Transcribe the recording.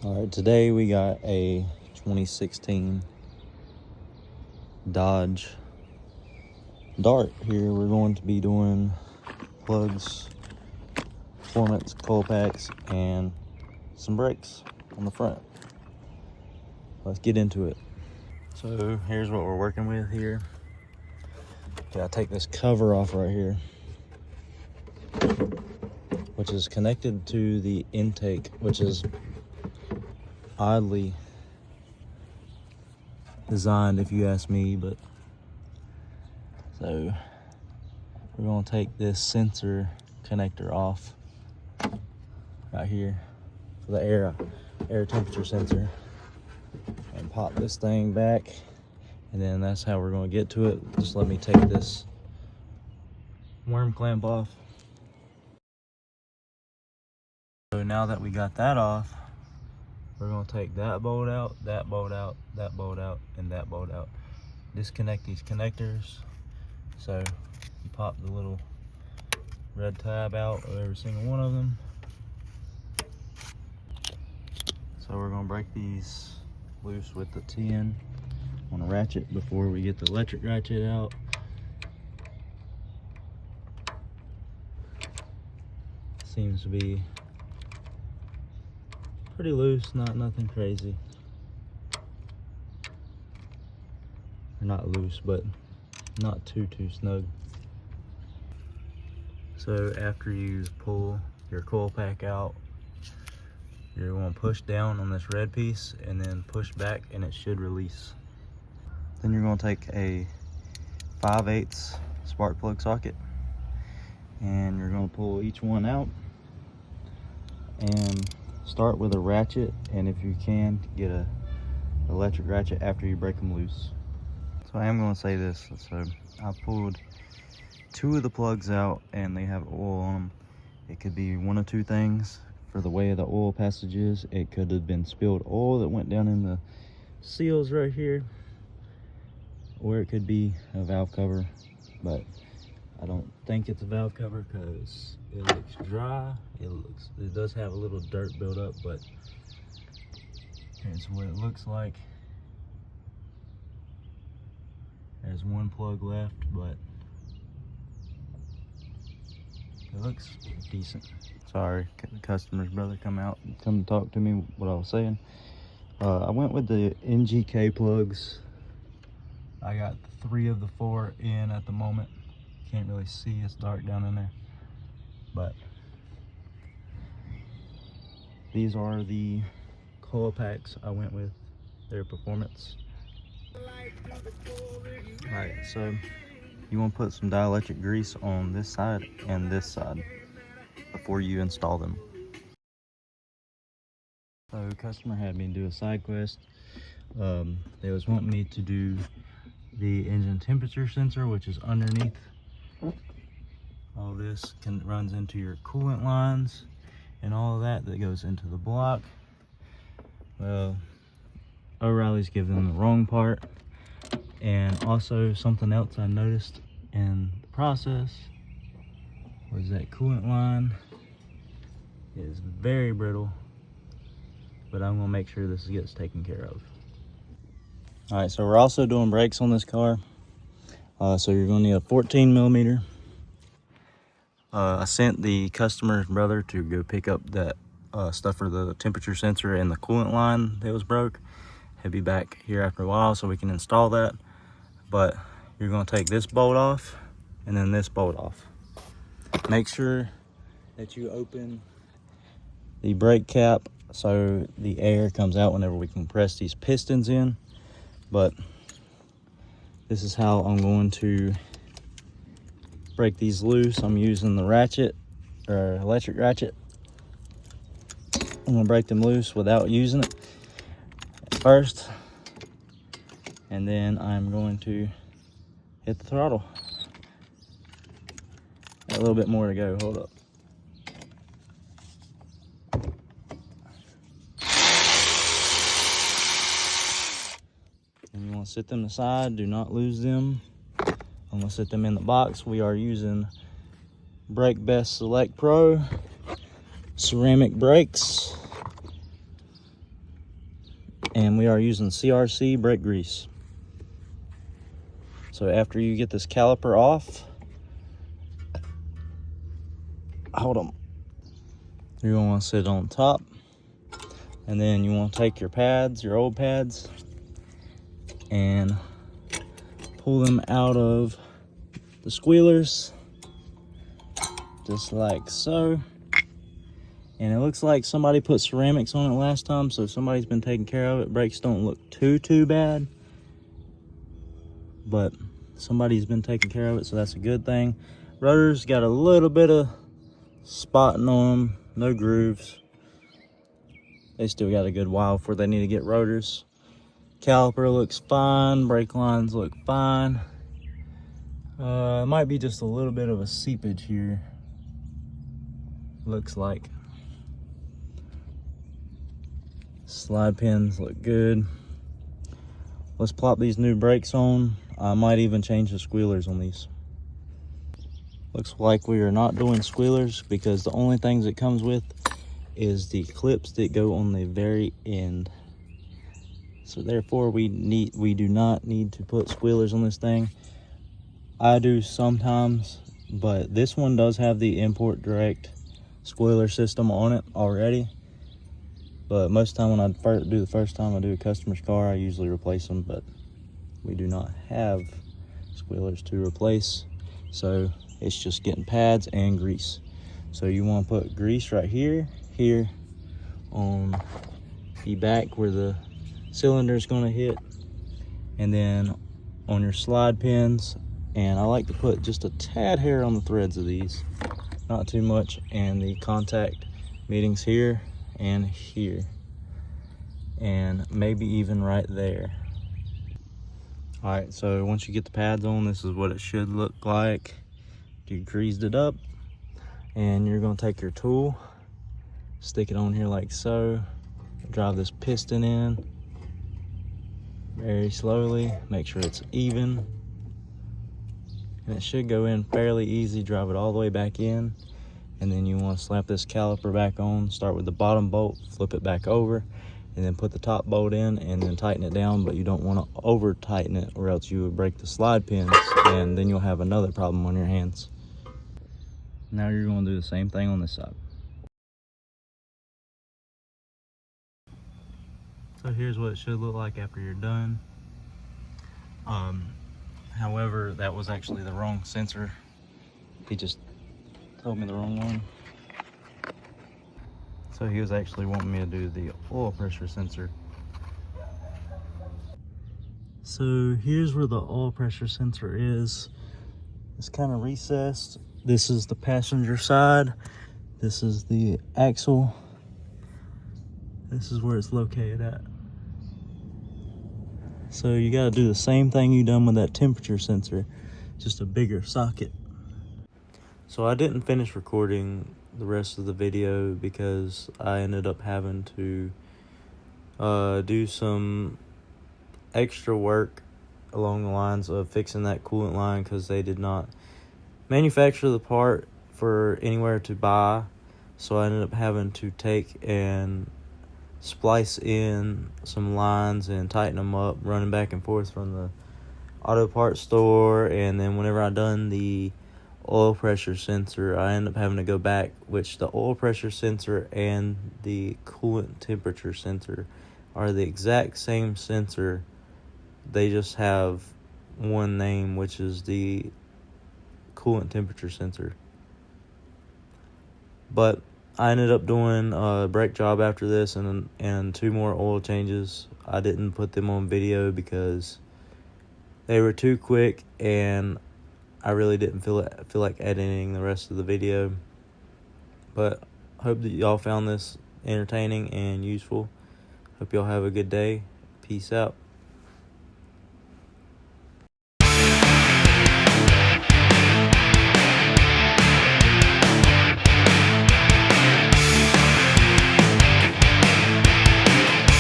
All right, today we got a 2016 Dodge Dart here. We're going to be doing plugs, performance, coil packs, and some brakes on the front. Let's get into it. So here's what we're working with here. Gotta take this cover off right here, which is connected to the intake, which is oddly designed if you ask me. But so we're going to take this sensor connector off right here for the air temperature sensor and pop this thing back, and then that's how we're going to get to it. Just let me take this worm clamp off. So now that we got that off, we're going to take that bolt out, that bolt out, that bolt out, and that bolt out. Disconnect these connectors. So you pop the little red tab out of every single one of them. So we're going to break these loose with the 10 on a ratchet before we get the electric ratchet out. Seems to be pretty loose, nothing crazy. Or not loose, but not too snug. So after you pull your coil pack out, you're going to push down on this red piece and then push back, and it should release. Then you're going to take a 5/8 spark plug socket and you're going to pull each one out and start with a ratchet, and if you can, get a electric ratchet after you break them loose. So I am going to say this, so I pulled 2 of the plugs out and they have oil on them. It could be one of 2 things. For the way the oil passage is, it could have been spilled oil that went down in the seals right here, or it could be a valve cover, but I don't think it's a valve cover because it looks dry. It does have a little dirt buildup, but here's what it looks like. There's one plug left, but it looks decent. Sorry, the customer's brother come to talk to me what I was saying. I went with the NGK plugs. I got 3 of the 4 in at the moment. Can't really see, it's dark down in there. But these are the coil packs I went with, their performance. Alright, so you want to put some dielectric grease on this side and this side before you install them. So customer had me do a side quest. They was wanting me to do the engine temperature sensor, which is underneath. All this runs into your coolant lines and all of that goes into the block. Well, O'Reilly's giving them the wrong part. And also something else I noticed in the process was that coolant line is very brittle, but I'm gonna make sure this gets taken care of. All right, so we're also doing brakes on this car. So you're gonna need a 14 millimeter. I sent the customer's brother to go pick up that stuff for the temperature sensor and the coolant line that was broke. He'll be back here after a while so we can install that. But you're gonna take this bolt off and then this bolt off. Make sure that you open the brake cap so the air comes out whenever we compress these pistons in. But this is how I'm going to break these loose. I'm using the ratchet, or electric ratchet. I'm gonna break them loose without using it at first, and then I'm going to hit the throttle. Got a little bit more to go, hold up. And you want to sit them aside, do not lose them. I'm going to set them in the box. We are using Brake Best Select Pro ceramic brakes. And we are using CRC brake grease. So after you get this caliper off, hold on, you're gonna want to sit on top, and then you want to take your pads, your old pads, and pull them out of the squealers, just like so. And it looks like somebody put ceramics on it last time, so somebody's been taking care of it. Brakes don't look too bad, but somebody's been taking care of it, so that's a good thing. Rotors got a little bit of spotting on them, no grooves. They still got a good while before they need to get rotors. Caliper looks fine, brake lines look fine. It might be just a little bit of a seepage here, looks like. Slide pins look good. Let's plop these new brakes on. I might even change the squealers on these. Looks like we are not doing squealers because the only things it comes with is the clips that go on the very end. So therefore we do not need to put squealers on this thing. I do sometimes, but this one does have the import direct squealer system on it already. But most of the time when I do the first time I do a customer's car, I usually replace them, but we do not have squealers to replace. So it's just getting pads and grease. So you want to put grease right here on the back where the cylinder is going to hit, and then on your slide pins. And I like to put just a tad hair on the threads of these, not too much, and the contact meetings here and here, and maybe even right there. All right, so once you get the pads on, this is what it should look like. You greased it up, and you're gonna take your tool, stick it on here like so, drive this piston in very slowly, make sure it's even, and it should go in fairly easy. Drive it all the way back in, and then you want to slap this caliper back on. Start with the bottom bolt, flip it back over, and then put the top bolt in, and then tighten it down. But you don't want to over tighten it, or else you would break the slide pins, and then you'll have another problem on your hands. Now you're going to do the same thing on this side. So here's what it should look like after you're done. However, that was actually the wrong sensor. He just told me the wrong one. So he was actually wanting me to do the oil pressure sensor. So here's where the oil pressure sensor is. It's kind of recessed. This is the passenger side. This is the axle. This is where it's located at. So you got to do the same thing you done with that temperature sensor, just a bigger socket. So I didn't finish recording the rest of the video because I ended up having to do some extra work along the lines of fixing that coolant line, because they did not manufacture the part for anywhere to buy. So I ended up having to take and splice in some lines and tighten them up, running back and forth from the auto parts store. And then whenever I done the oil pressure sensor, I end up having to go back, which the oil pressure sensor and the coolant temperature sensor are the exact same sensor. They just have one name, which is the coolant temperature sensor. But I ended up doing a brake job after this, and 2 more oil changes. I didn't put them on video because they were too quick, and I really didn't feel like editing the rest of the video. But hope that y'all found this entertaining and useful. Hope y'all have a good day. Peace out.